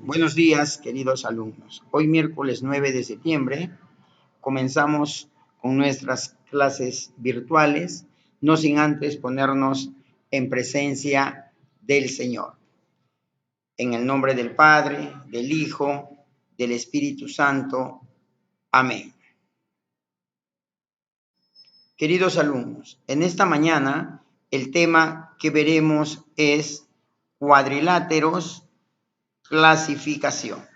Buenos días, queridos alumnos. Hoy, miércoles 9 de septiembre, comenzamos con nuestras clases virtuales, no sin antes ponernos en presencia del Señor. En el nombre del Padre, del Hijo, del Espíritu Santo. Amén. Queridos alumnos, en esta mañana el tema que veremos es cuadriláteros, clasificación,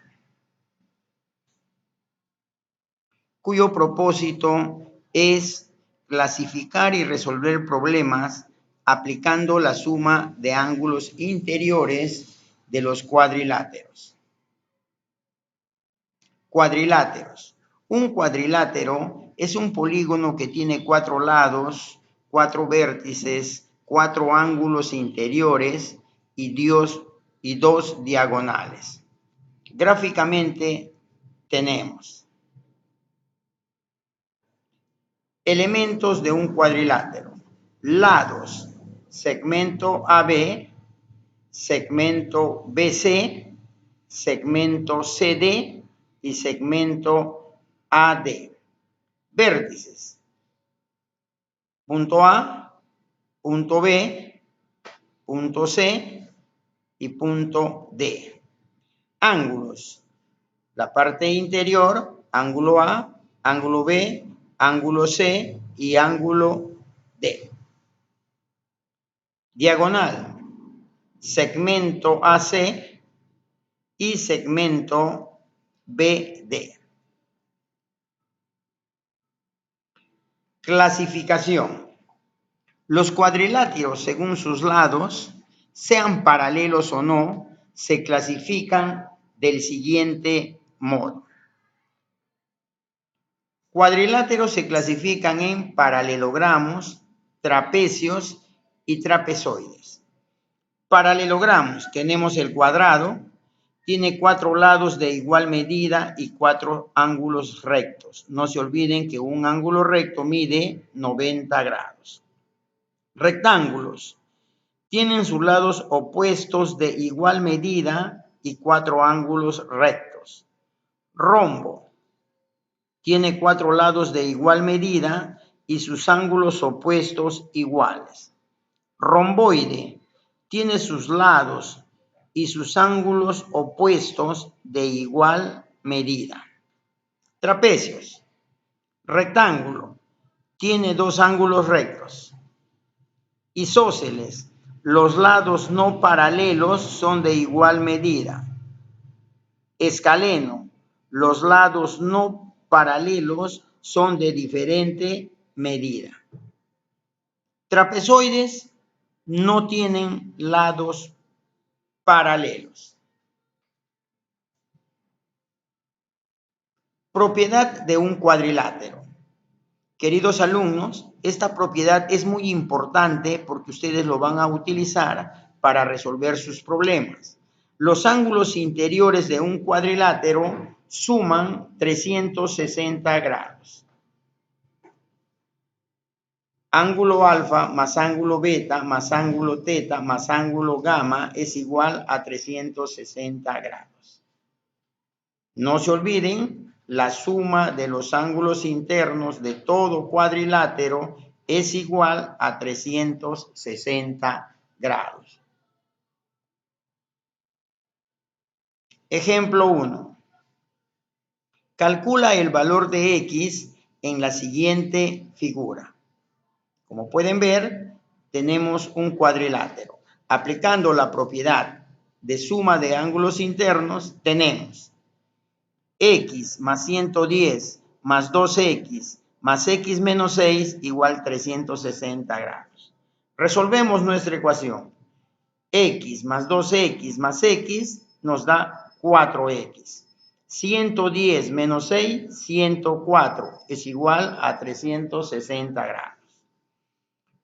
cuyo propósito es clasificar y resolver problemas aplicando la suma de ángulos interiores de los cuadriláteros. Cuadriláteros. Un cuadrilátero es un polígono que tiene 4 lados, 4 vértices, 4 ángulos interiores y 2 diagonales. Gráficamente tenemos elementos de un cuadrilátero: lados, segmento AB, segmento BC, segmento CD y segmento AD. Vértices: punto A, punto B, punto C y punto D. Ángulos: la parte interior, ángulo A, ángulo B, ángulo C y ángulo D. Diagonal: segmento AC y segmento BD. Clasificación: los cuadriláteros, según sus lados, sean paralelos o no, se clasifican del siguiente modo. Cuadriláteros se clasifican en paralelogramos, trapecios y trapezoides. Paralelogramos: tenemos el cuadrado, tiene 4 lados de igual medida y 4 ángulos rectos. No se olviden que un ángulo recto mide 90 grados. Rectángulos: tienen sus lados opuestos de igual medida y 4 ángulos rectos. Rombo: tiene 4 lados de igual medida y sus ángulos opuestos iguales. Romboide: tiene sus lados y sus ángulos opuestos de igual medida. Trapecios: rectángulo, tiene 2 ángulos rectos. Isósceles: los lados no paralelos son de igual medida. Escaleno: los lados no paralelos son de diferente medida. Trapezoides no tienen lados paralelos. Propiedad de un cuadrilátero. Queridos alumnos, esta propiedad es muy importante porque ustedes lo van a utilizar para resolver sus problemas. Los ángulos interiores de un cuadrilátero suman 360 grados. Ángulo alfa más ángulo beta más ángulo teta más ángulo gamma es igual a 360 grados. No se olviden, la suma de los ángulos internos de todo cuadrilátero es igual a 360 grados. Ejemplo 1. Calcula el valor de X en la siguiente figura. Como pueden ver, tenemos un cuadrilátero. Aplicando la propiedad de suma de ángulos internos, tenemos X más 110 más 2X más X menos 6 igual 360 grados. Resolvemos nuestra ecuación. X más 2X más X nos da 4X. 110 menos 6, 104, es igual a 360 grados.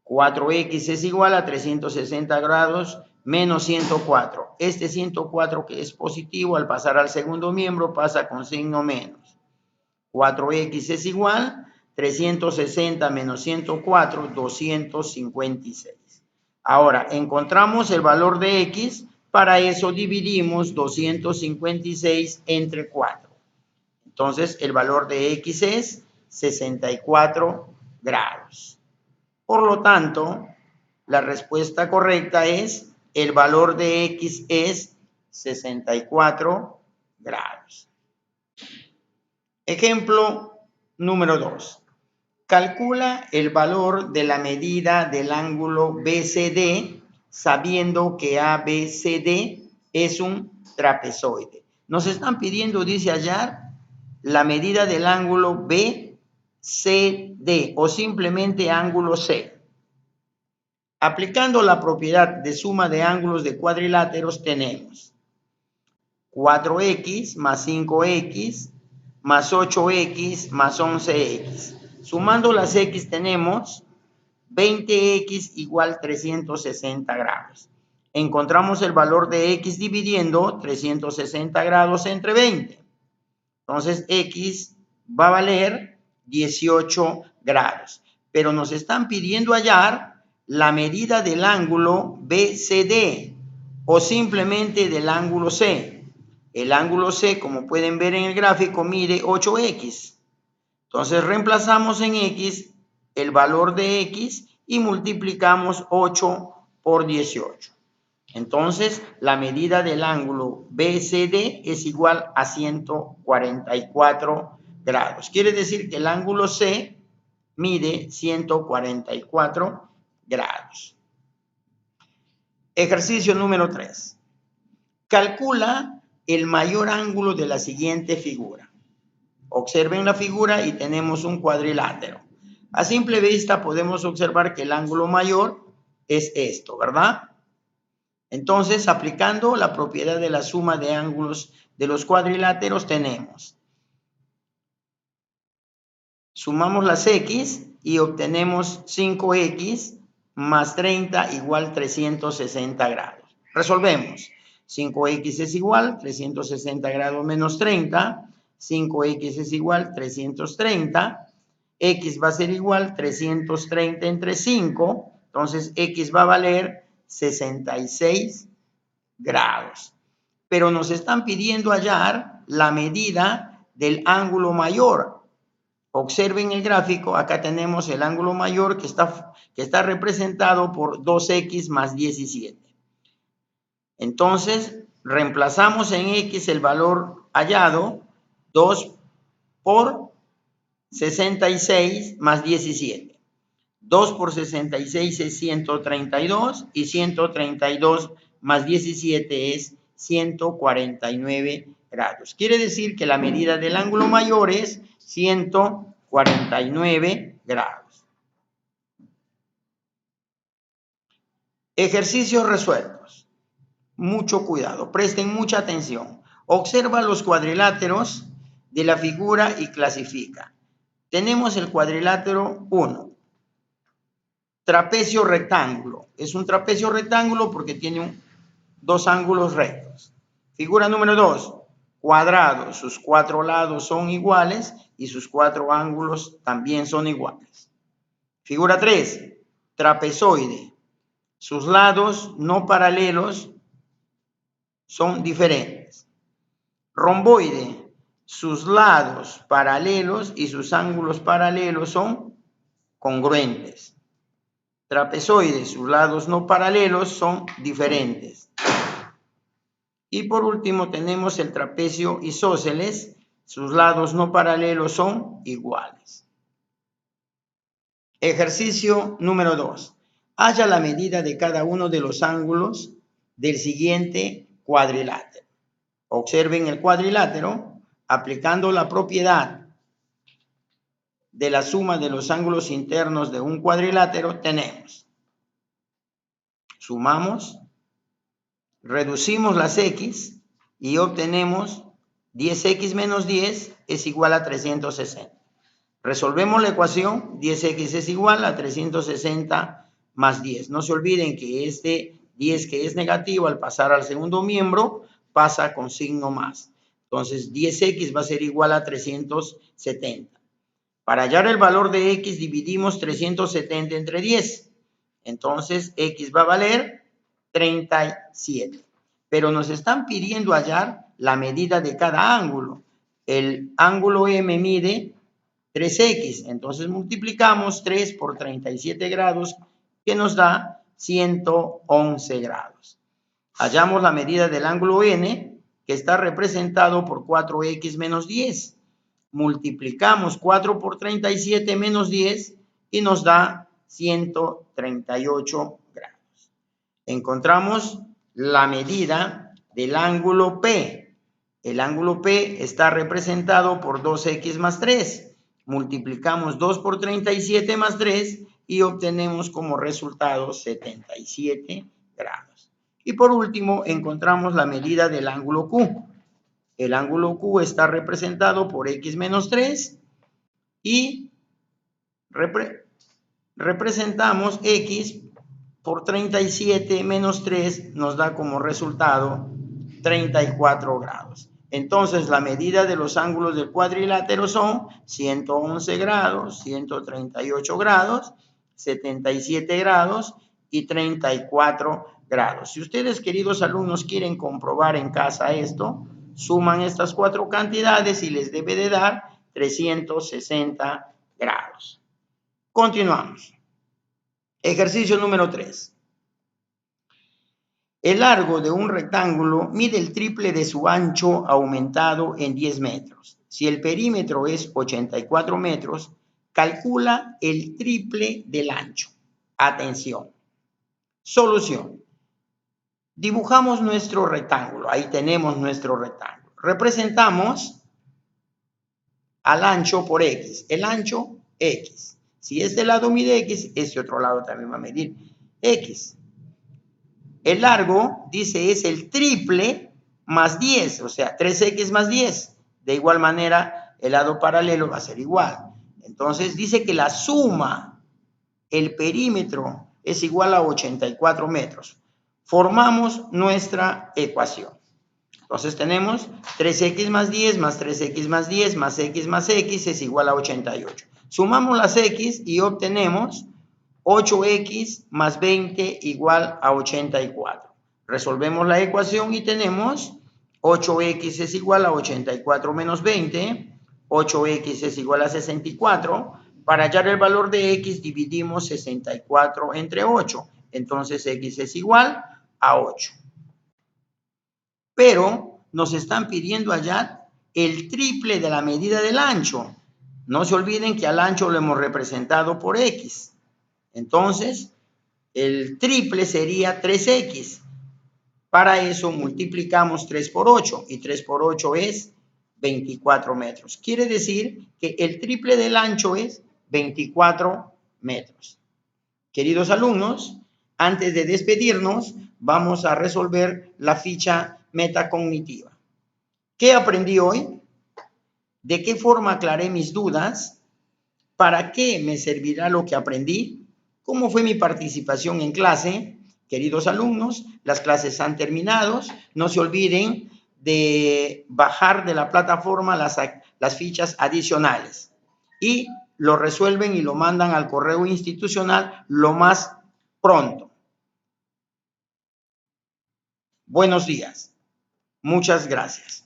4X es igual a 360 grados menos 104. Este 104, que es positivo, al pasar al segundo miembro pasa con signo menos. 4X es igual a 360 menos 104, 256. Ahora, encontramos el valor de X Para eso dividimos 256 entre 4. Entonces, el valor de X es 64 grados. Por lo tanto, la respuesta correcta es, el valor de X es 64 grados. Ejemplo número 2. Calcula el valor de la medida del ángulo BCD sabiendo que ABCD es un trapezoide. Nos están pidiendo, dice hallar, la medida del ángulo BCD o simplemente ángulo C. Aplicando la propiedad de suma de ángulos de cuadriláteros tenemos 4x más 5x más 8x más 11x. Sumando las x tenemos 20x igual 360 grados. Encontramos el valor de x dividiendo 360 grados entre 20. Entonces x va a valer 18 grados. Pero nos están pidiendo hallar la medida del ángulo BCD o simplemente del ángulo C. El ángulo C, como pueden ver en el gráfico, mide 8x. Entonces reemplazamos en x el valor de x y multiplicamos 8 por 18. Entonces la medida del ángulo BCD es igual a 144 grados. Quiere decir que el ángulo C mide 144 grados. Ejercicio número 3. Calcula el mayor ángulo de la siguiente figura. Observen la figura y tenemos un cuadrilátero. A simple vista podemos observar que el ángulo mayor es esto, ¿verdad? Entonces, aplicando la propiedad de la suma de ángulos de los cuadriláteros tenemos. Sumamos las x y obtenemos 5x más 30 igual 360 grados. Resolvemos. 5x es igual 360 grados menos 30. 5x es igual 330. X va a ser igual 330 entre 5. Entonces, x va a valer 66 grados. Pero nos están pidiendo hallar la medida del ángulo mayor. Observen el gráfico, acá tenemos el ángulo mayor que está representado por 2x más 17. Entonces, reemplazamos en x el valor hallado, 2 por 66 más 17. 2 por 66 es 132 y 132 más 17 es 149 grados. Quiere decir que la medida del ángulo mayor es 149 grados. Ejercicios resueltos. Mucho cuidado, presten mucha atención. Observa los cuadriláteros de la figura y clasifica. Tenemos el cuadrilátero 1. Trapecio rectángulo. Es un trapecio rectángulo porque tiene dos ángulos rectos. Figura número 2. Cuadrado. Sus 4 lados son iguales y sus 4 ángulos también son iguales. Figura 3. Trapezoide. Sus lados no paralelos son diferentes. Romboide. Sus lados paralelos y sus ángulos paralelos son congruentes. Trapezoide, sus lados no paralelos son diferentes. Y por último tenemos el trapecio isósceles, sus lados no paralelos son iguales. Ejercicio número 2. Halla la medida de cada uno de los ángulos del siguiente cuadrilátero. Observen el cuadrilátero, aplicando la propiedad de la suma de los ángulos internos de un cuadrilátero, tenemos. Sumamos, reducimos las x y obtenemos 10x menos 10 es igual a 360. Resolvemos la ecuación, 10x es igual a 360 más 10. No se olviden que este 10 que es negativo al pasar al segundo miembro pasa con signo más. Entonces 10x va a ser igual a 370. Para hallar el valor de x dividimos 370 entre 10. Entonces x va a valer 37. pero nos están pidiendo hallar la medida de cada ángulo. El ángulo M mide 3x, entonces multiplicamos 3 por 37 grados, que nos da 111 grados. Hallamos la medida del ángulo N, que está representado por 4x menos 10. Multiplicamos 4 por 37 menos 10 y nos da 138 grados. Encontramos la medida del ángulo P. El ángulo P está representado por 2x más 3. Multiplicamos 2 por 37 más 3 y obtenemos como resultado 77 grados. Y por último, encontramos la medida del ángulo Q. El ángulo Q está representado por x menos 3 y representamos x por 37 menos 3 nos da como resultado 34 grados. Entonces, la medida de los ángulos del cuadrilátero son 111 grados, 138 grados, 77 grados y 34 grados. Si ustedes, queridos alumnos, quieren comprobar en casa esto, suman estas cuatro cantidades y les debe de dar 360 grados. Continuamos. Ejercicio número 3. El largo de un rectángulo mide el triple de su ancho aumentado en 10 metros. Si el perímetro es 84 metros, calcula el triple del ancho. Atención. Solución. Dibujamos nuestro rectángulo. Ahí tenemos nuestro rectángulo. Representamos al ancho por x. El ancho, x. Si este lado mide x, este otro lado también va a medir x. El largo, dice, es el triple más 10, o sea, 3x más 10. De igual manera, el lado paralelo va a ser igual. Entonces, dice que la suma, el perímetro, es igual a 84 metros. Formamos nuestra ecuación. Entonces, tenemos 3x más 10 más 3x más 10 más x es igual a 88. Sumamos las x y obtenemos 8x más 20 igual a 84. Resolvemos la ecuación y tenemos 8x es igual a 84 menos 20. 8x es igual a 64. Para hallar el valor de x dividimos 64 entre 8. Entonces x es igual a 8. Pero nos están pidiendo hallar el triple de la medida del ancho. No se olviden que al ancho lo hemos representado por x. Entonces, el triple sería 3x. Para eso multiplicamos 3 por 8 y 3 por 8 es 24 metros. Quiere decir que el triple del ancho es 24 metros. Queridos alumnos, antes de despedirnos, vamos a resolver la ficha metacognitiva. ¿Qué aprendí hoy? ¿De qué forma aclaré mis dudas? ¿Para qué me servirá lo que aprendí? ¿Cómo fue mi participación en clase? Queridos alumnos, las clases han terminado. No se olviden de bajar de la plataforma las fichas adicionales y lo resuelven y lo mandan al correo institucional lo más pronto. Buenos días. Muchas gracias.